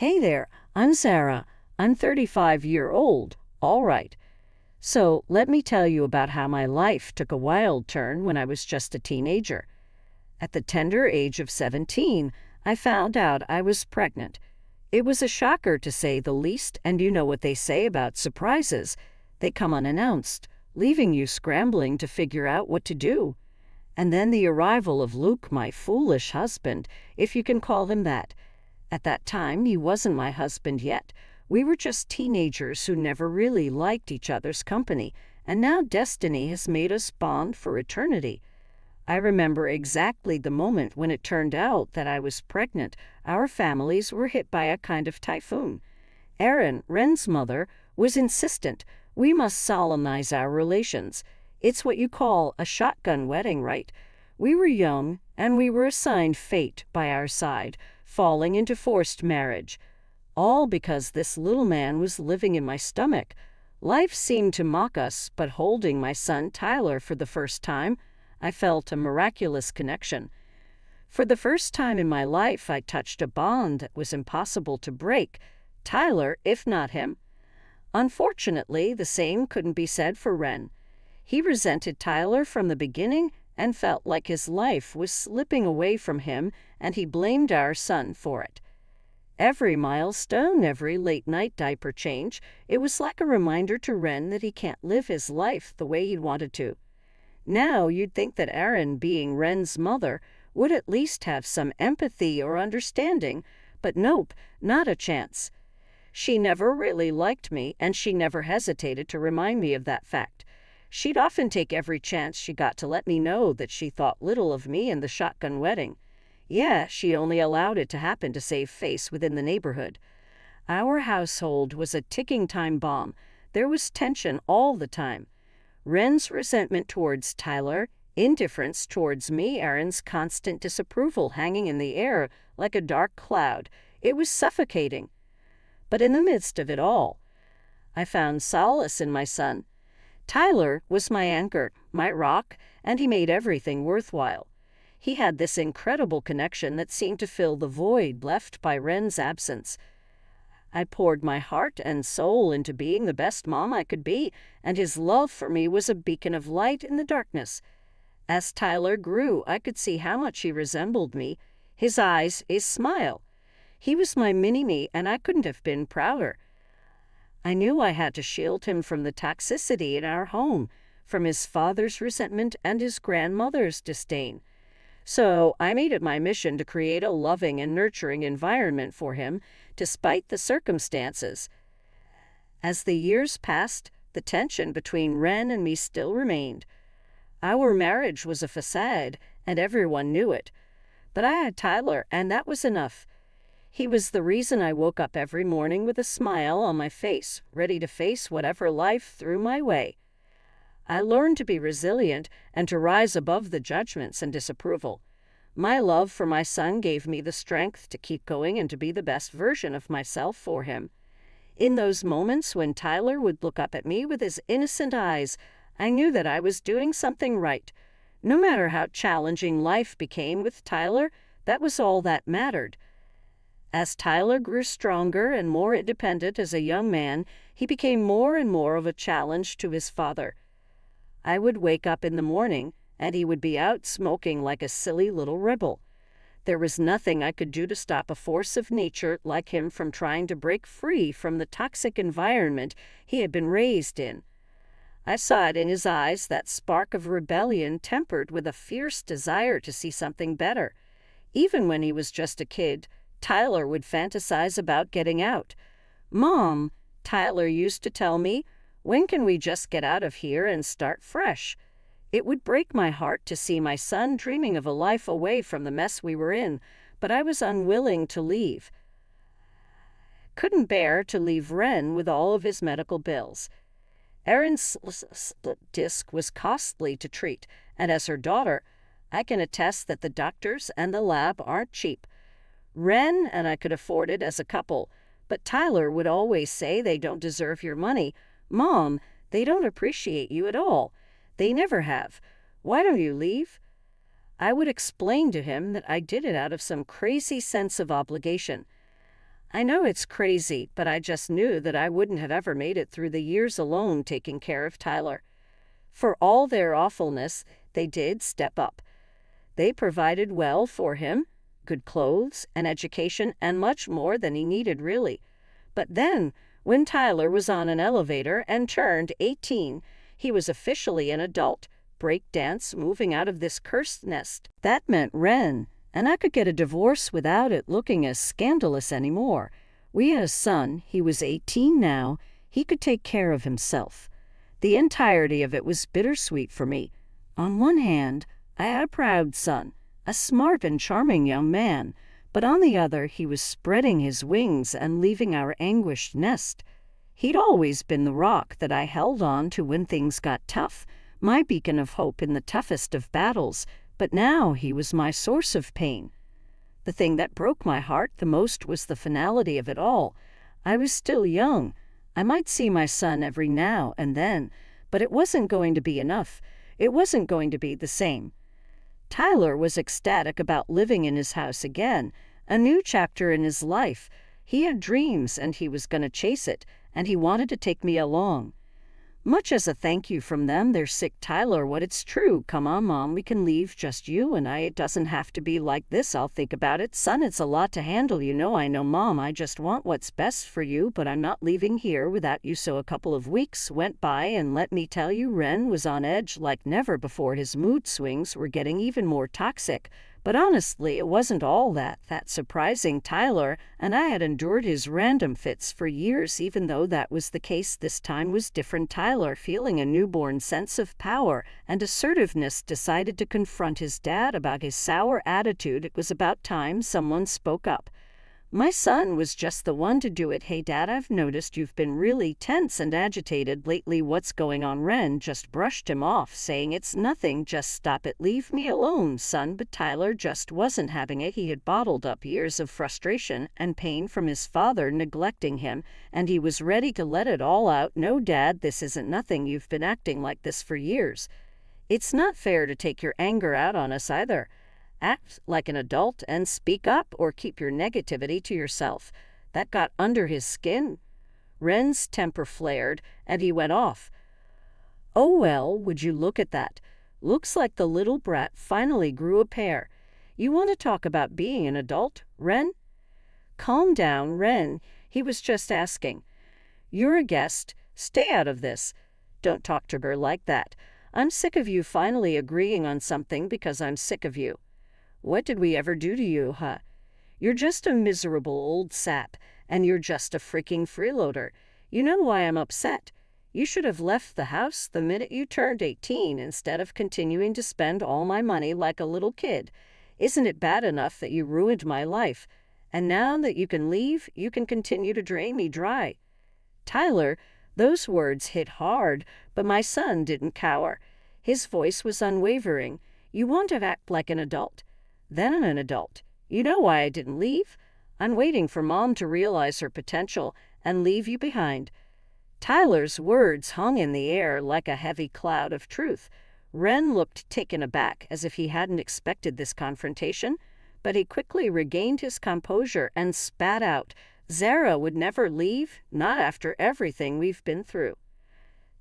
Hey there, I'm Sarah. I'm 35-year-old. All right. So let me tell you about how my life took a wild turn when I was just a teenager. At the tender age of 17, I found out I was pregnant. It was a shocker to say the least, and you know what they say about surprises. They come unannounced, leaving you scrambling to figure out what to do. And then the arrival of Luke, my foolish husband, if you can call him that. At that time, he wasn't my husband yet. We were just teenagers who never really liked each other's company, and now destiny has made us bond for eternity. I remember exactly the moment when it turned out that I was pregnant. Our families were hit by a kind of typhoon. Erin, Ren's mother, was insistent. We must solemnize our relations. It's what you call a shotgun wedding, right? We were young, and we were assigned fate by our side, falling into forced marriage. All because this little man was living in my stomach. Life seemed to mock us, but holding my son Tyler for the first time, I felt a miraculous connection. For the first time in my life, I touched a bond that was impossible to break. Tyler, if not him. Unfortunately, the same couldn't be said for Ren. He resented Tyler from the beginning and felt like his life was slipping away from him, and he blamed our son for it. Every milestone, every late-night diaper change, it was like a reminder to Ren that he can't live his life the way he wanted to. Now you'd think that Erin, being Ren's mother, would at least have some empathy or understanding, but nope, not a chance. She never really liked me, and she never hesitated to remind me of that fact. She'd often take every chance she got to let me know that she thought little of me and the shotgun wedding. Yeah, she only allowed it to happen to save face within the neighborhood. Our household was a ticking time bomb. There was tension all the time. Ren's resentment towards Tyler, indifference towards me, Erin's constant disapproval hanging in the air like a dark cloud. It was suffocating. But in the midst of it all, I found solace in my son. Tyler was my anchor, my rock, and he made everything worthwhile. He had this incredible connection that seemed to fill the void left by Ren's absence. I poured my heart and soul into being the best mom I could be, and his love for me was a beacon of light in the darkness. As Tyler grew, I could see how much he resembled me, his eyes, his smile. He was my mini-me, and I couldn't have been prouder. I knew I had to shield him from the toxicity in our home, from his father's resentment and his grandmother's disdain. So I made it my mission to create a loving and nurturing environment for him, despite the circumstances. As the years passed, the tension between Ren and me still remained. Our marriage was a facade, and everyone knew it. But I had Tyler, and that was enough. He was the reason I woke up every morning with a smile on my face, ready to face whatever life threw my way. I learned to be resilient and to rise above the judgments and disapproval. My love for my son gave me the strength to keep going and to be the best version of myself for him. In those moments when Tyler would look up at me with his innocent eyes, I knew that I was doing something right. No matter how challenging life became with Tyler, that was all that mattered. As Tyler grew stronger and more independent as a young man, he became more and more of a challenge to his father. I would wake up in the morning, and he would be out smoking like a silly little rebel. There was nothing I could do to stop a force of nature like him from trying to break free from the toxic environment he had been raised in. I saw it in his eyes, that spark of rebellion tempered with a fierce desire to see something better. Even when he was just a kid, Tyler would fantasize about getting out. "Mom," Tyler used to tell me, "when can we just get out of here and start fresh?" It would break my heart to see my son dreaming of a life away from the mess we were in, but I was unwilling to leave. Couldn't bear to leave Ren with all of his medical bills. Erin's disc was costly to treat, and as her daughter, I can attest that the doctors and the lab aren't cheap. Ren and I could afford it as a couple, but Tyler would always say they don't deserve your money. "Mom, they don't appreciate you at all. They never have. Why don't you leave?" I would explain to him that I did it out of some crazy sense of obligation. I know it's crazy, but I just knew that I wouldn't have ever made it through the years alone taking care of Tyler. For all their awfulness, they did step up. They provided well for him, good clothes, an education, and much more than he needed, really. But then, when Tyler was on an elevator and turned 18, he was officially an adult, breakdance, moving out of this cursed nest. That meant Ren, and I could get a divorce without it looking as scandalous anymore. We had a son, he was 18 now, he could take care of himself. The entirety of it was bittersweet for me. On one hand, I had a proud son, a smart and charming young man, but on the other he was spreading his wings and leaving our anguished nest. He'd always been the rock that I held on to when things got tough, my beacon of hope in the toughest of battles, but now he was my source of pain. The thing that broke my heart the most was the finality of it all. I was still young. I might see my son every now and then, but it wasn't going to be enough. It wasn't going to be the same. Tyler was ecstatic about living in his house again, a new chapter in his life. He had dreams, and he was going to chase it, and he wanted to take me along. Much as a thank you from them, they're sick. Tyler, what it's true. Come on, Mom, we can leave, just you and I. It doesn't have to be like this. I'll think about it. Son, it's a lot to handle, you know. I know, Mom, I just want what's best for you, but I'm not leaving here without you. So a couple of weeks went by, and let me tell you, Ren was on edge like never before. His mood swings were getting even more toxic. But honestly, it wasn't all that surprising. Tyler and I had endured his random fits for years. Even though that was the case, this time was different. Tyler, feeling a newborn sense of power and assertiveness, decided to confront his dad about his sour attitude. It was about time someone spoke up. My son was just the one to do it. Hey, Dad, I've noticed you've been really tense and agitated lately. What's going on? Ren just brushed him off, saying, it's nothing, just stop it. Leave me alone, son. But Tyler just wasn't having it. He had bottled up years of frustration and pain from his father neglecting him, and he was ready to let it all out. No, Dad, this isn't nothing. You've been acting like this for years. It's not fair to take your anger out on us either. Act like an adult and speak up, or keep your negativity to yourself. That got under his skin. Ren's temper flared, and he went off. Oh, well, would you look at that? Looks like the little brat finally grew a pair. You want to talk about being an adult, Ren? Calm down, Ren. He was just asking. You're a guest. Stay out of this. Don't talk to her like that. I'm sick of you finally agreeing on something because I'm sick of you. What did we ever do to you, huh? You're just a miserable old sap, and you're just a freaking freeloader. You know why I'm upset? You should have left the house the minute you turned 18 instead of continuing to spend all my money like a little kid. Isn't it bad enough that you ruined my life? And now that you can leave, you can continue to drain me dry. Tyler, those words hit hard, but my son didn't cower. His voice was unwavering. You want to act like an adult. Then I'm an adult. You know why I didn't leave? I'm waiting for Mom to realize her potential and leave you behind. Tyler's words hung in the air like a heavy cloud of truth. Ren looked taken aback, as if he hadn't expected this confrontation, but he quickly regained his composure and spat out, Zara would never leave, not after everything we've been through.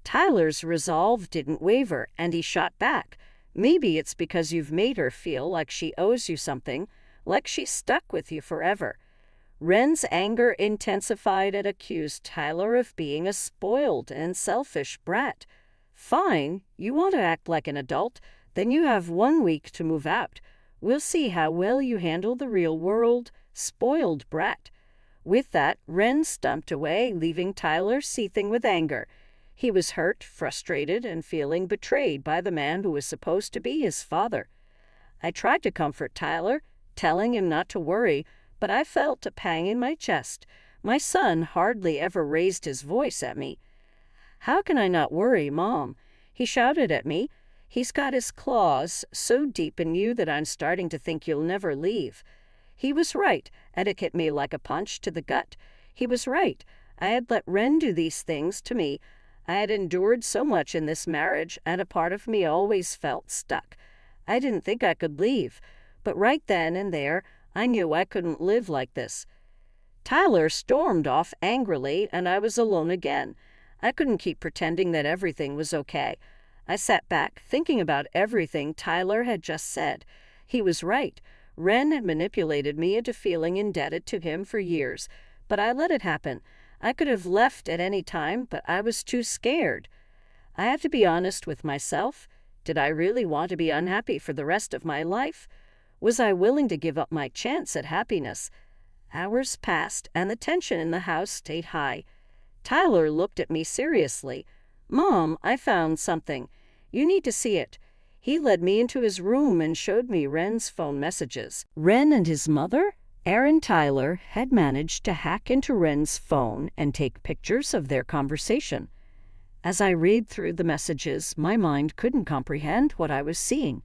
Tyler's resolve didn't waver, and he shot back. Maybe it's because you've made her feel like she owes you something, like she's stuck with you forever. Ren's anger intensified and accused Tyler of being a spoiled and selfish brat. Fine, you want to act like an adult, then you have 1 week to move out. We'll see how well you handle the real world, spoiled brat. With that, Ren stumped away, leaving Tyler seething with anger. He was hurt, frustrated, and feeling betrayed by the man who was supposed to be his father. I tried to comfort Tyler, telling him not to worry, but I felt a pang in my chest. My son hardly ever raised his voice at me. How can I not worry, Mom? He shouted at me. He's got his claws so deep in you that I'm starting to think you'll never leave. He was right, and it hit me like a punch to the gut. He was right. I had let Ren do these things to me. I had endured so much in this marriage, and a part of me always felt stuck. I didn't think I could leave, but right then and there, I knew I couldn't live like this. Tyler stormed off angrily, and I was alone again. I couldn't keep pretending that everything was okay. I sat back, thinking about everything Tyler had just said. He was right. Ren had manipulated me into feeling indebted to him for years, but I let it happen. I could have left at any time, but I was too scared. I had to be honest with myself. Did I really want to be unhappy for the rest of my life? Was I willing to give up my chance at happiness? Hours passed, and the tension in the house stayed high. Tyler looked at me seriously. "Mom, I found something. You need to see it." He led me into his room and showed me Ren's phone messages. Ren and his mother? Aaron Tyler had managed to hack into Ren's phone and take pictures of their conversation. As I read through the messages, my mind couldn't comprehend what I was seeing.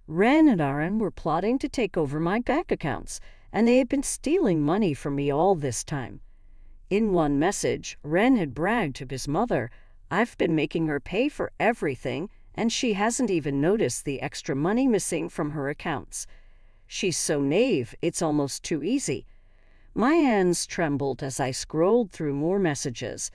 Ren and Aaron were plotting to take over my bank accounts, and they had been stealing money from me all this time. In one message, Ren had bragged to his mother, "I've been making her pay for everything, and she hasn't even noticed the extra money missing from her accounts. She's so naive, it's almost too easy." My hands trembled as I scrolled through more messages.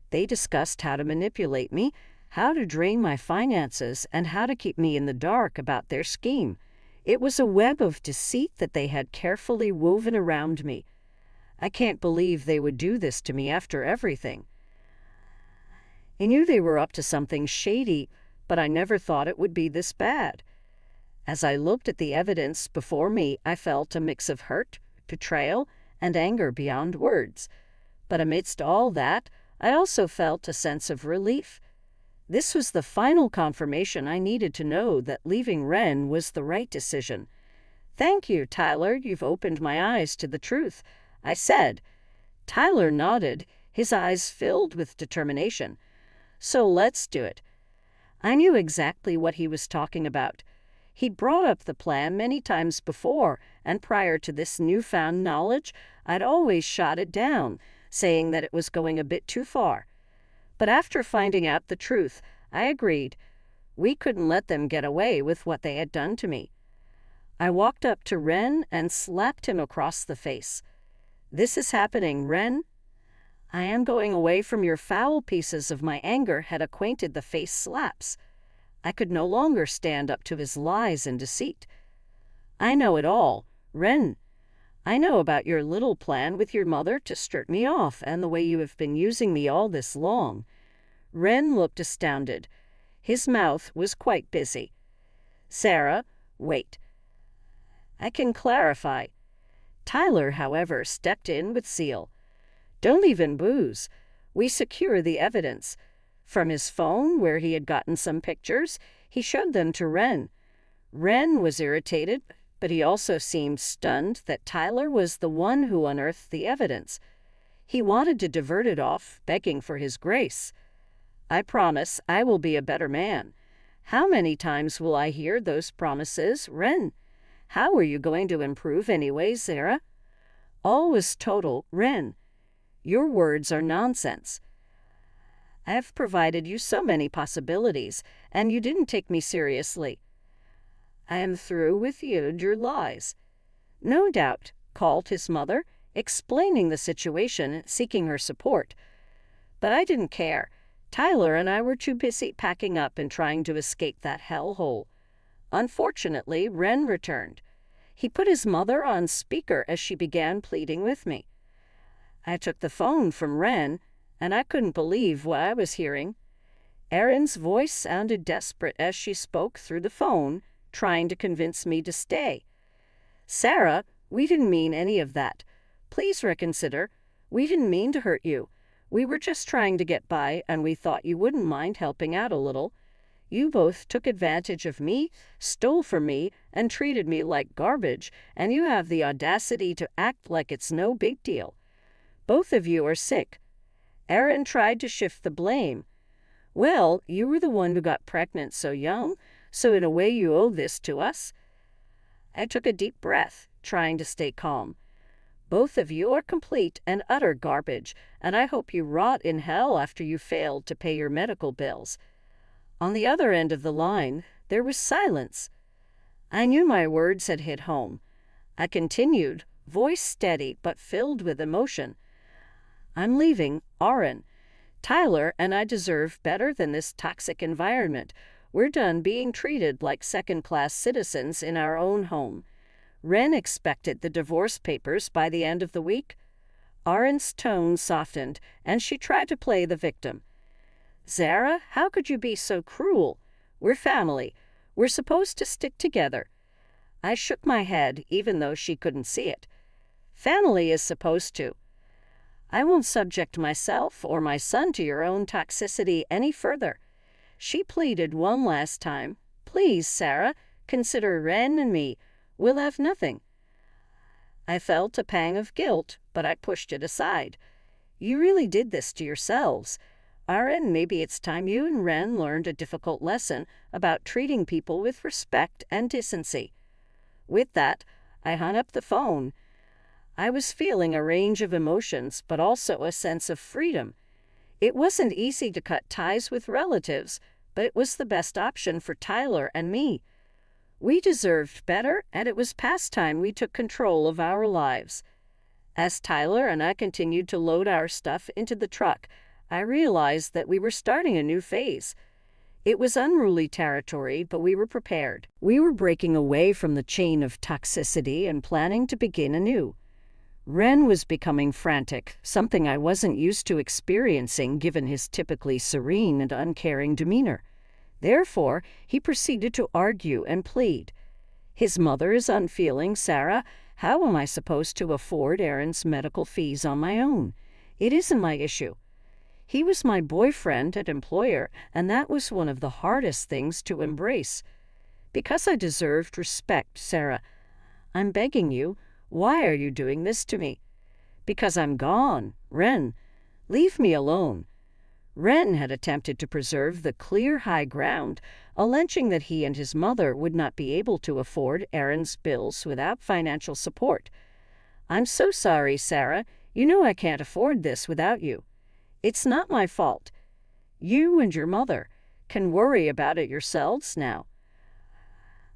They discussed how to manipulate me, how to drain my finances, and how to keep me in the dark about their scheme. It was a web of deceit that they had carefully woven around me. I can't believe they would do this to me after everything. I knew they were up to something shady, but I never thought it would be this bad. As I looked at the evidence before me, I felt a mix of hurt, betrayal, and anger beyond words. But amidst all that, I also felt a sense of relief. This was the final confirmation I needed to know that leaving Ren was the right decision. "Thank you, Tyler, you've opened my eyes to the truth," I said. Tyler nodded, his eyes filled with determination. "So let's do it." I knew exactly what he was talking about. He'd brought up the plan many times before, and prior to this newfound knowledge, I'd always shot it down, saying that it was going a bit too far. But after finding out the truth, I agreed. We couldn't let them get away with what they had done to me. I walked up to Ren and slapped him across the face. "This is happening, Ren. I am going away from your foul pieces of my anger," had acquainted the face slaps. I could no longer stand up to his lies and deceit. "I know it all, Ren. I know about your little plan with your mother to skirt me off and the way you have been using me all this long." Ren looked astounded. His mouth was quite busy. "Sarah, wait. I can clarify." Tyler, however, stepped in with zeal. "Don't even booze. We secure the evidence." From his phone, where he had gotten some pictures, he showed them to Ren. Ren was irritated, but he also seemed stunned that Tyler was the one who unearthed the evidence. He wanted to divert it off, begging for his grace. "I promise I will be a better man." How many times will I hear those promises, Ren? How are you going to improve anyway, Sarah? All was total, Ren. Your words are nonsense. I have provided you so many possibilities, and you didn't take me seriously. I am through with you and your lies. No doubt, called his mother, explaining the situation, seeking her support. But I didn't care. Tyler and I were too busy packing up and trying to escape that hellhole. Unfortunately, Ren returned. He put his mother on speaker as she began pleading with me. I took the phone from Ren, and I couldn't believe what I was hearing. Erin's voice sounded desperate as she spoke through the phone, trying to convince me to stay. "Sarah, we didn't mean any of that. Please reconsider. We didn't mean to hurt you. We were just trying to get by, and we thought you wouldn't mind helping out a little. You both took advantage of me, stole from me, and treated me like garbage, and you have the audacity to act like it's no big deal. Both of you are sick." Erin tried to shift the blame. "Well, you were the one who got pregnant so young, so in a way you owe this to us." I took a deep breath, trying to stay calm. "Both of you are complete and utter garbage, and I hope you rot in hell after you failed to pay your medical bills." On the other end of the line, there was silence. I knew my words had hit home. I continued, voice steady but filled with emotion. "I'm leaving, Aaron. Tyler and I deserve better than this toxic environment. We're done being treated like second-class citizens in our own home." Ren expected the divorce papers by the end of the week. Aaron's tone softened, and she tried to play the victim. "Zara, how could you be so cruel? We're family. We're supposed to stick together." I shook my head, even though she couldn't see it. "Family is supposed to." "I won't subject myself or my son to your own toxicity any further." She pleaded one last time. "Please, Sarah, consider Ren and me. We'll have nothing." I felt a pang of guilt, but I pushed it aside. "You really did this to yourselves. Aaron, maybe it's time you and Ren learned a difficult lesson about treating people with respect and decency." With that, I hung up the phone. I was feeling a range of emotions, but also a sense of freedom. It wasn't easy to cut ties with relatives, but it was the best option for Tyler and me. We deserved better, and it was past time we took control of our lives. As Tyler and I continued to load our stuff into the truck, I realized that we were starting a new phase. It was unruly territory, but we were prepared. We were breaking away from the chain of toxicity and planning to begin anew. Ren was becoming frantic, something I wasn't used to experiencing given his typically serene and uncaring demeanor. Therefore, he proceeded to argue and plead. "His mother is unfeeling, Sarah. How am I supposed to afford Aaron's medical fees on my own? It isn't my issue. He was my boyfriend and employer, and that was one of the hardest things to embrace. Because I deserved respect, Sarah. I'm begging you, why are you doing this to me?" "Because I'm gone. Ren, leave me alone." Ren had attempted to preserve the clear high ground, alleging that he and his mother would not be able to afford Aaron's bills without financial support. "I'm so sorry, Sarah. You know I can't afford this without you. It's not my fault. You and your mother can worry about it yourselves now.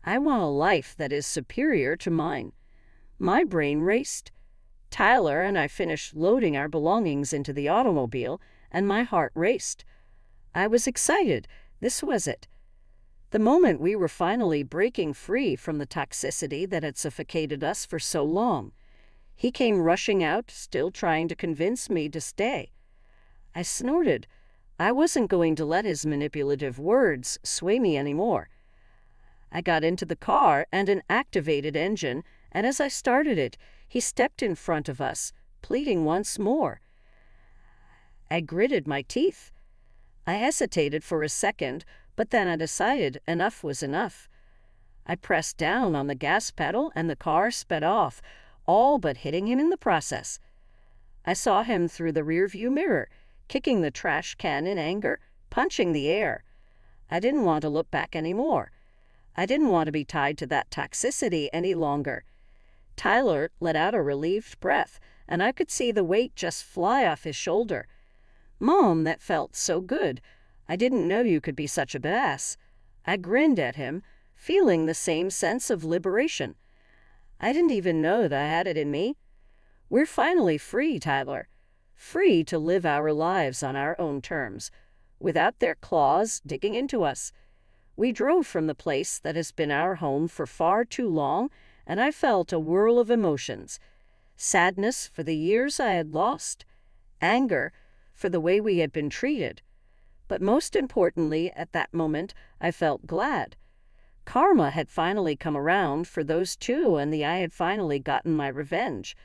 I want a life that is superior to mine." My brain raced. Tyler and I finished loading our belongings into the automobile, and my heart raced. I was excited. This was it. The moment we were finally breaking free from the toxicity that had suffocated us for so long. He came rushing out, still trying to convince me to stay. I snorted. I wasn't going to let his manipulative words sway me anymore. I got into the car and an activated engine, and as I started it, he stepped in front of us, pleading once more. I gritted my teeth. I hesitated for a second, but then I decided enough was enough. I pressed down on the gas pedal and the car sped off, all but hitting him in the process. I saw him through the rearview mirror, kicking the trash can in anger, punching the air. I didn't want to look back anymore. I didn't want to be tied to that toxicity any longer. Tyler let out a relieved breath, and I could see the weight just fly off his shoulder. "Mom, that felt so good. I didn't know you could be such a badass." I grinned at him, feeling the same sense of liberation. I didn't even know that I had it in me. We're finally free, Tyler. Free to live our lives on our own terms, without their claws digging into us. We drove from the place that has been our home for far too long, and I felt a whirl of emotions. Sadness for the years I had lost. Anger for the way we had been treated. But most importantly, at that moment, I felt glad. Karma had finally come around for those two, and I had finally gotten my revenge.